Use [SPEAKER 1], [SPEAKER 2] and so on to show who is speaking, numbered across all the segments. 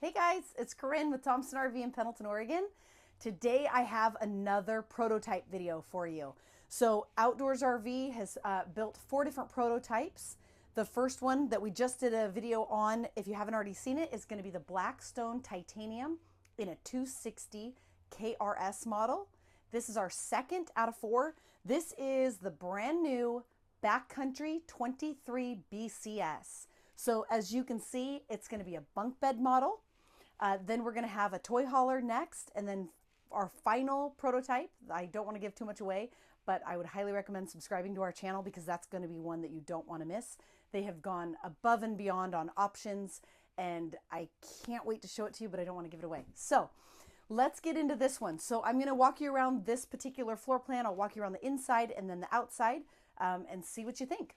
[SPEAKER 1] Hey guys, it's Corrin with Thompson RV in Pendleton, Oregon. Today I have another prototype video for you. So Outdoors RV has built 4 different prototypes. The first one that we just did a video on, if you haven't already seen it, is going to be the Blackstone Titanium in a 260 KRS model. This is our second out of 4. This is the brand new Backcountry 23BCS. So as you can see, it's going to be a bunk bed model. Then we're going to have a toy hauler next, and then our final prototype. I don't want to give too much away, but I would highly recommend subscribing to our channel because that's going to be one that you don't want to miss. They have gone above and beyond on options, and I can't wait to show it to you, but I don't want to give it away. So let's get into this one. So I'm going to walk you around this particular floor plan. I'll walk you around the inside and then the outside and see what you think.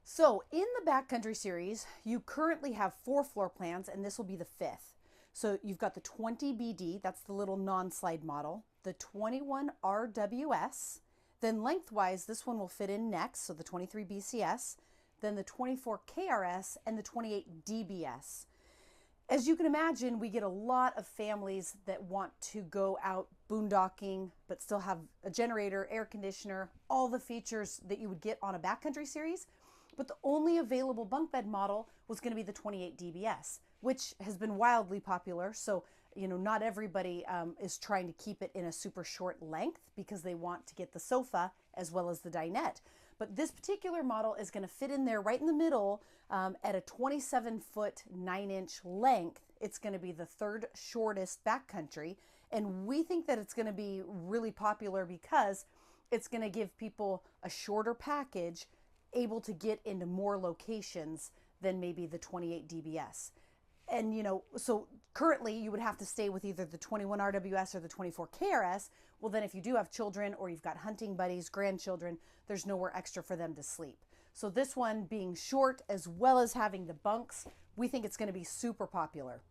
[SPEAKER 1] So in the Backcountry series, you currently have 4 floor plans, and this will be the 5th. So you've got the 20BD, that's the little non-slide model, the 21RWS, then lengthwise, this one will fit in next, so the 23BCS, then the 24KRS, and the 28DBS. As you can imagine, we get a lot of families that want to go out boondocking, but still have a generator, air conditioner, all the features that you would get on a Backcountry series. But the only available bunk bed model was going to be the 28DBS, which has been wildly popular. So, not everybody is trying to keep it in a super short length because they want to get the sofa as well as the dinette. But this particular model is going to fit in there right in the middle at a 27-foot 9-inch length. It's going to be the 3rd shortest Backcountry. And we think that it's going to be really popular because it's going to give people a shorter package, able to get into more locations than maybe the 28DBS. And so currently you would have to stay with either the 21RWS or the 24KRS. Well, then if you do have children or you've got hunting buddies, grandchildren, there's nowhere extra for them to sleep. So this one being short as well as having the bunks, we think it's going to be super popular.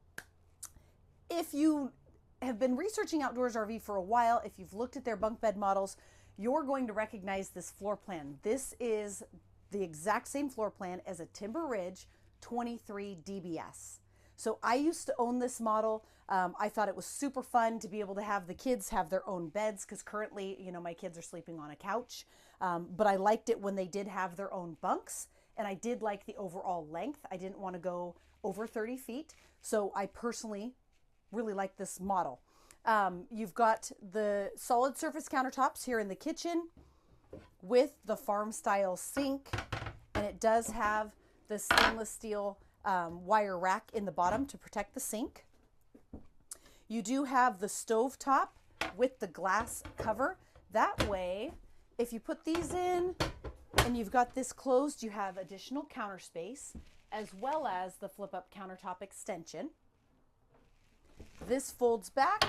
[SPEAKER 1] If you have been researching Outdoors RV for a while, if you've looked at their bunk bed models, you're going to recognize this floor plan. This is the exact same floor plan as a Timber Ridge 23DBS. So I used to own this model. I thought it was super fun to be able to have the kids have their own beds because currently, my kids are sleeping on a couch. But I liked it when they did have their own bunks, and I did like the overall length. I didn't want to go over 30 feet. So I personally really like this model. You've got the solid surface countertops here in the kitchen with the farm style sink, and it does have the stainless steel wire rack in the bottom to protect the sink. You do have the stove top with the glass cover. That way, if you put these in and you've got this closed, you have additional counter space as well as the flip up countertop extension. This folds back,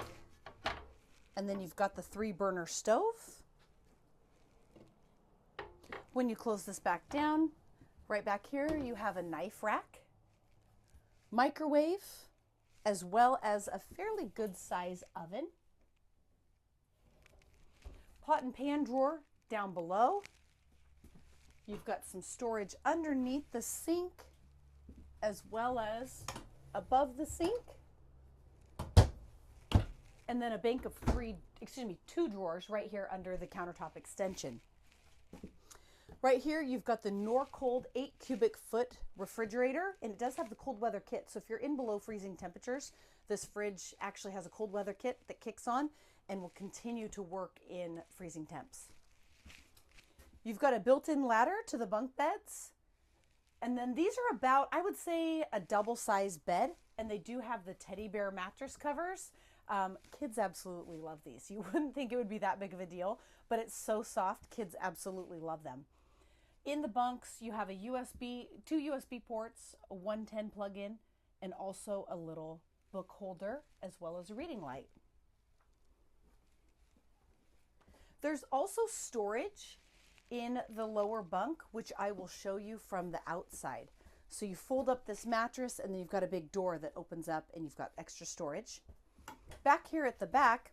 [SPEAKER 1] and then you've got the 3-burner stove. When you close this back down, right back here, you have a knife rack, microwave, as well as a fairly good size oven. Pot and pan drawer down below. You've got some storage underneath the sink, as well as above the sink. And then a bank of 2 drawers right here under the countertop extension. Right here, you've got the Norcold 8 cubic foot refrigerator, and it does have the cold weather kit. So if you're in below freezing temperatures, this fridge actually has a cold weather kit that kicks on and will continue to work in freezing temps. You've got a built-in ladder to the bunk beds. And then these are about, I would say, a double-sized bed, and they do have the teddy bear mattress covers. Kids absolutely love these. You wouldn't think it would be that big of a deal, but it's so soft. Kids absolutely love them. In the bunks, you have a 2 USB ports, a 110 plug-in, and also a little book holder, as well as a reading light. There's also storage in the lower bunk, which I will show you from the outside. So you fold up this mattress, and then you've got a big door that opens up, and you've got extra storage. Back here at the back,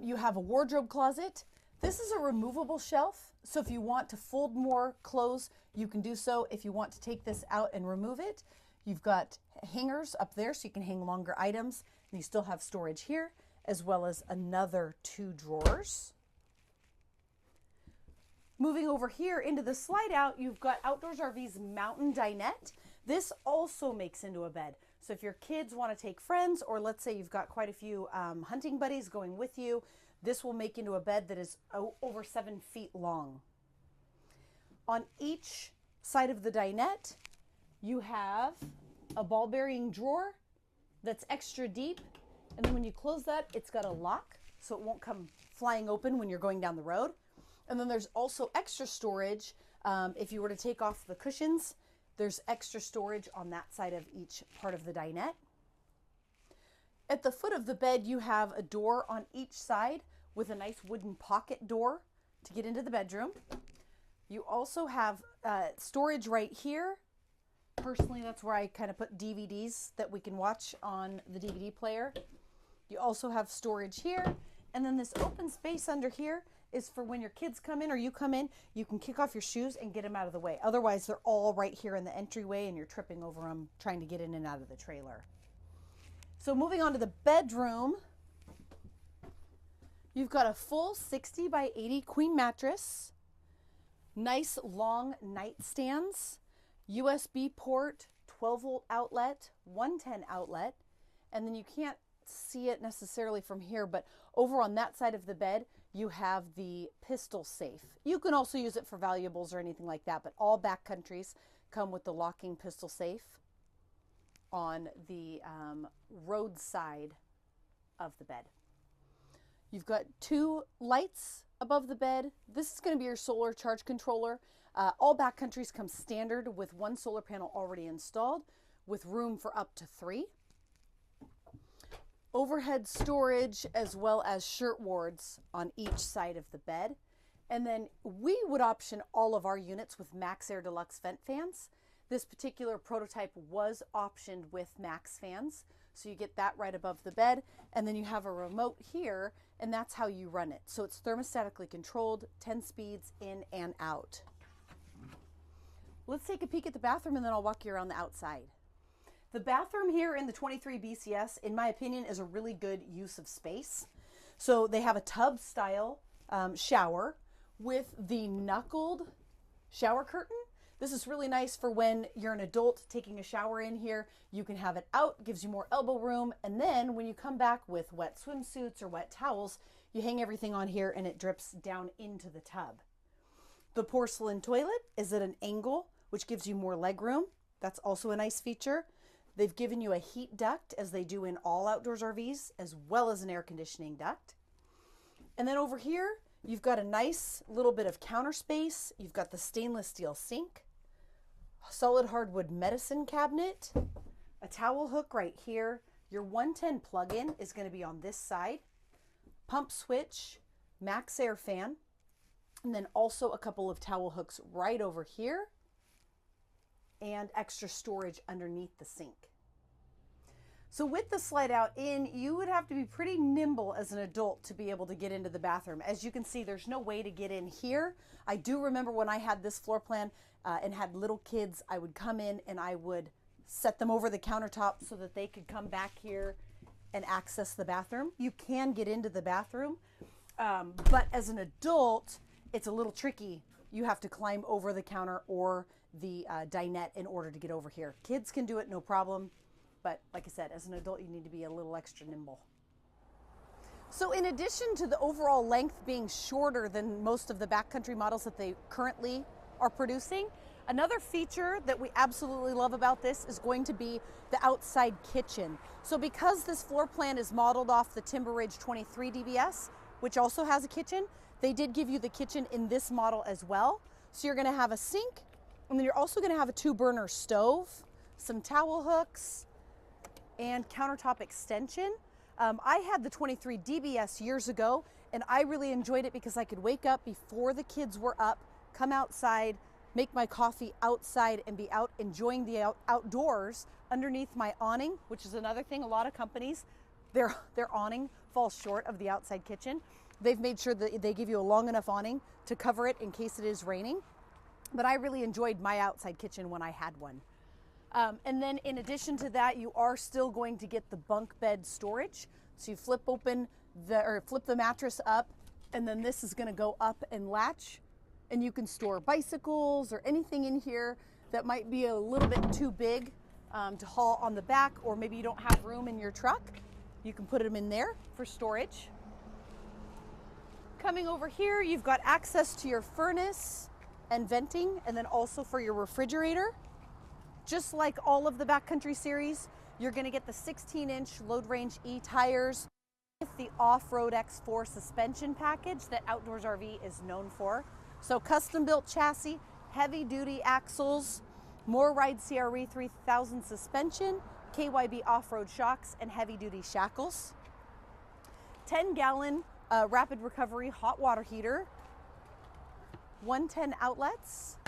[SPEAKER 1] you have a wardrobe closet. This is a removable shelf, so if you want to fold more clothes, you can do so. If you want to take this out and remove it, You've got hangers up there so you can hang longer items, and you still have storage here, as well as another 2 drawers. Moving over here into the slide out, you've got Outdoors RV's mountain dinette. This also makes into a bed. So if your kids want to take friends, or let's say you've got quite a few hunting buddies going with you, this will make into a bed that is over 7 feet long. On each side of the dinette, you have a ball bearing drawer that's extra deep. And then when you close that, it's got a lock, so it won't come flying open when you're going down the road. And then there's also extra storage. If you were to take off the cushions, there's extra storage on that side of each part of the dinette. At the foot of the bed, you have a door on each side with a nice wooden pocket door to get into the bedroom. You also have storage right here. Personally, that's where I kind of put DVDs that we can watch on the DVD player. You also have storage here. And then this open space under here is for when your kids come in or you come in, you can kick off your shoes and get them out of the way. Otherwise, they're all right here in the entryway and you're tripping over them trying to get in and out of the trailer. So moving on to the bedroom, you've got a full 60 by 80 queen mattress, nice long nightstands, USB port, 12-volt outlet, 110 outlet, and then you can't see it necessarily from here, but over on that side of the bed, you have the pistol safe. You can also use it for valuables or anything like that, but all backcountries come with the locking pistol safe on the road side of the bed. You've got 2 lights above the bed. This is going to be your solar charge controller. All backcountries come standard with 1 solar panel already installed with room for up to 3. Overhead storage as well as shirt wards on each side of the bed. And then we would option all of our units with Max Air Deluxe vent fans. This particular prototype was optioned with Max fans. So you get that right above the bed. And then you have a remote here, and that's how you run it. So it's thermostatically controlled, 10 speeds in and out. Let's take a peek at the bathroom and then I'll walk you around the outside. The bathroom here in the 23BCS, in my opinion, is a really good use of space. So they have a tub style shower with the knuckled shower curtain. This is really nice for when you're an adult taking a shower in here. You can have it out, gives you more elbow room. And then when you come back with wet swimsuits or wet towels, you hang everything on here and it drips down into the tub. The porcelain toilet is at an angle, which gives you more leg room. That's also a nice feature. They've given you a heat duct, as they do in all Outdoors RVs, as well as an air conditioning duct. And then over here, you've got a nice little bit of counter space. You've got the stainless steel sink, solid hardwood medicine cabinet, a towel hook right here. Your 110 plug-in is going to be on this side, pump switch, Max Air fan, and then also a couple of towel hooks right over here, and extra storage underneath the sink. So with the slide out in, you would have to be pretty nimble as an adult to be able to get into the bathroom. As you can see, there's no way to get in here. I do remember when I had this floor plan and had little kids, I would come in and I would set them over the countertop so that they could come back here and access the bathroom. You can get into the bathroom, but as an adult, it's a little tricky. You have to climb over the counter or the dinette in order to get over here. Kids can do it, no problem. But like I said, as an adult, you need to be a little extra nimble. So in addition to the overall length being shorter than most of the backcountry models that they currently are producing, another feature that we absolutely love about this is going to be the outside kitchen. So because this floor plan is modeled off the Timber Ridge 23 DBS, which also has a kitchen, they did give you the kitchen in this model as well. So you're gonna have a sink, and then you're also gonna have a 2-burner stove, some towel hooks, and countertop extension. I had the 23 DBS years ago, and I really enjoyed it because I could wake up before the kids were up, come outside, make my coffee outside, and be out enjoying the outdoors underneath my awning, which is another thing. A lot of companies, their awning falls short of the outside kitchen. They've made sure that they give you a long enough awning to cover it in case it is raining. But I really enjoyed my outside kitchen when I had one. And then in addition to that, you are still going to get the bunk bed storage. So you flip the mattress up, and then this is going to go up and latch, and you can store bicycles or anything in here that might be a little bit too big to haul on the back, or maybe you don't have room in your truck. You can put them in there for storage. Coming over here, you've got access to your furnace and venting, and then also for your refrigerator. Just like all of the Backcountry series, you're going to get the 16-inch Load Range E tires with the Off-Road X4 suspension package that Outdoors RV is known for. So custom-built chassis, heavy-duty axles, MoreRide CRE 3000 suspension, KYB off-road shocks, and heavy-duty shackles. 10-gallon rapid recovery hot water heater, 110 outlets,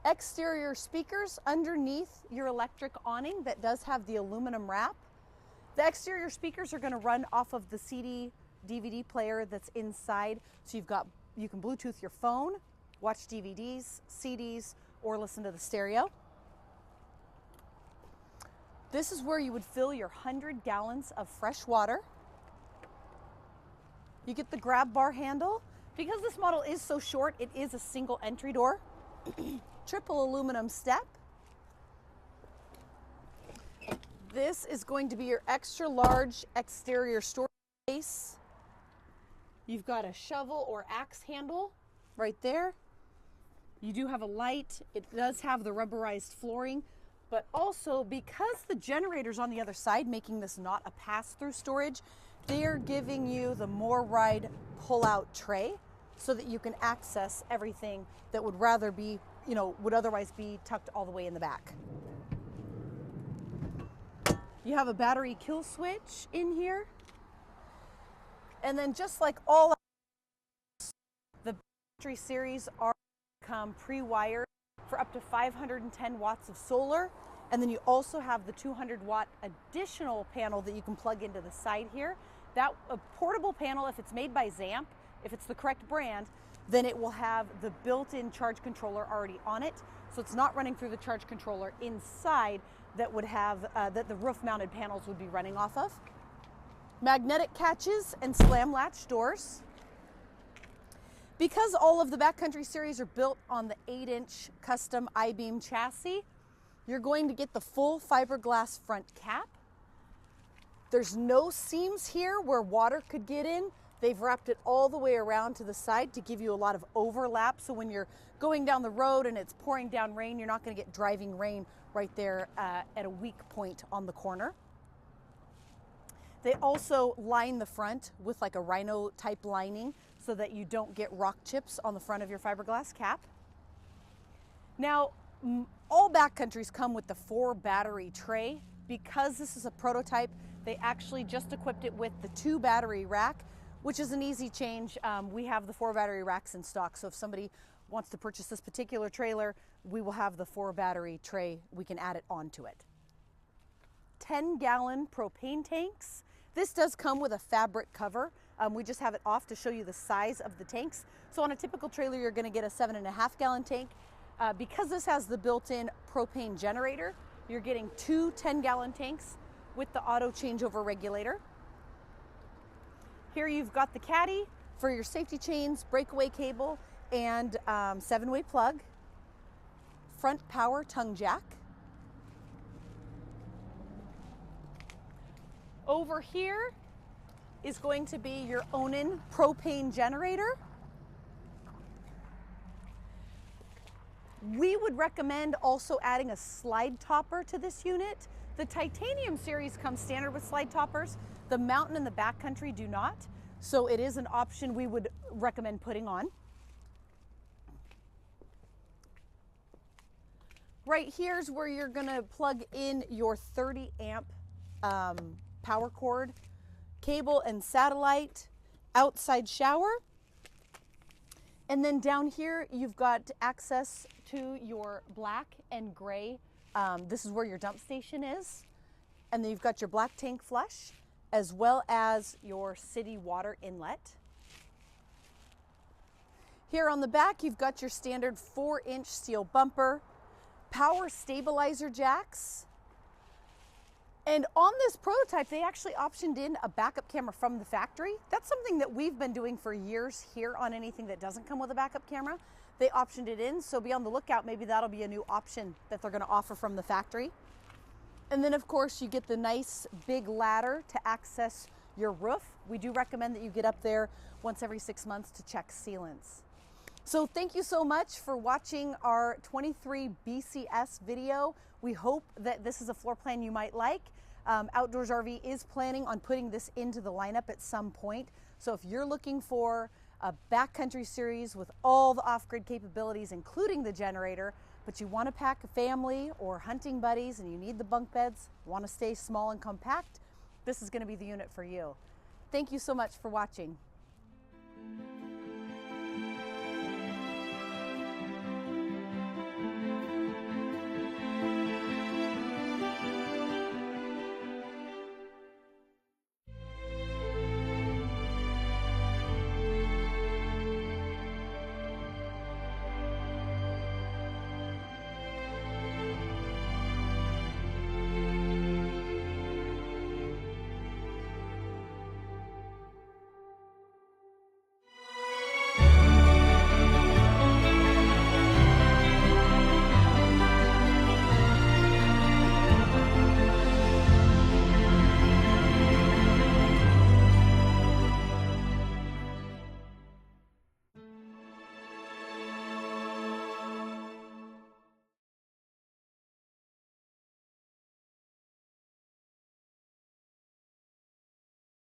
[SPEAKER 1] exterior speakers underneath your electric awning that does have the aluminum wrap. The exterior speakers are going to run off of the CD DVD player that's inside. So you can Bluetooth your phone, watch DVDs, CDs, or listen to the stereo. This is where you would fill your 100 gallons of fresh water. You get the grab bar handle. Because this model is so short, it is a single entry door. Triple aluminum step. This is going to be your extra large exterior storage space. You've got a shovel or axe handle right there. You do have a light. It does have the rubberized flooring, but also because the generator's on the other side, making this not a pass-through storage, they're giving you the MoreRide pull-out tray so that you can access everything that would would otherwise be tucked all the way in the back. You have a battery kill switch in here. And then just like all the battery series come pre-wired for up to 510 watts of solar. And then you also have the 200 watt additional panel that you can plug into the side here. That a portable panel, if it's made by Zamp, if it's the correct brand, then it will have the built-in charge controller already on it. So it's not running through the charge controller inside that would have, that the roof-mounted panels would be running off of. Magnetic catches and slam latch doors. Because all of the Backcountry series are built on the 8-inch custom I-beam chassis, you're going to get the full fiberglass front cap. There's no seams here where water could get in. They've wrapped it all the way around to the side to give you a lot of overlap. So when you're going down the road and it's pouring down rain, you're not going to get driving rain right there at a weak point on the corner. They also line the front with like a rhino type lining so that you don't get rock chips on the front of your fiberglass cap. Now, all Backcountries come with the 4 battery tray. Because this is a prototype, they actually just equipped it with the 2 battery rack, which is an easy change. We have the 4 battery racks in stock. So if somebody wants to purchase this particular trailer, we will have the 4 battery tray. We can add it onto it. 10-gallon propane tanks. This does come with a fabric cover. We just have it off to show you the size of the tanks. So on a typical trailer, you're going to get a 7.5-gallon tank. Because this has the built-in propane generator, you're getting 2 10-gallon tanks with the auto changeover regulator. Here you've got the caddy for your safety chains, breakaway cable, and 7-way plug. Front power tongue jack. Over here is going to be your Onan propane generator. We would recommend also adding a slide topper to this unit. The Titanium series comes standard with slide toppers. The Mountain and the Backcountry do not. So it is an option we would recommend putting on. Right here's where you're gonna plug in your 30 amp power cord, cable and satellite, outside shower. And then down here, you've got access to your black and gray. This is where your dump station is. And then you've got your black tank flush, as well as your city water inlet. Here on the back, you've got your standard 4-inch steel bumper. power stabilizer jacks. And on this prototype, they actually optioned in a backup camera from the factory. That's something that we've been doing for years here on anything that doesn't come with a backup camera. They optioned it in, so be on the lookout. Maybe that'll be a new option that they're gonna offer from the factory. And then of course you get the nice big ladder to access your roof. We do recommend that you get up there once every 6 months to check sealants. So thank you so much for watching our 23BCS video. We hope that this is a floor plan you might like. Outdoors RV is planning on putting this into the lineup at some point. So if you're looking for a backcountry series with all the off-grid capabilities, including the generator, but you want to pack a family or hunting buddies and you need the bunk beds, want to stay small and compact, this is going to be the unit for you. Thank you so much for watching.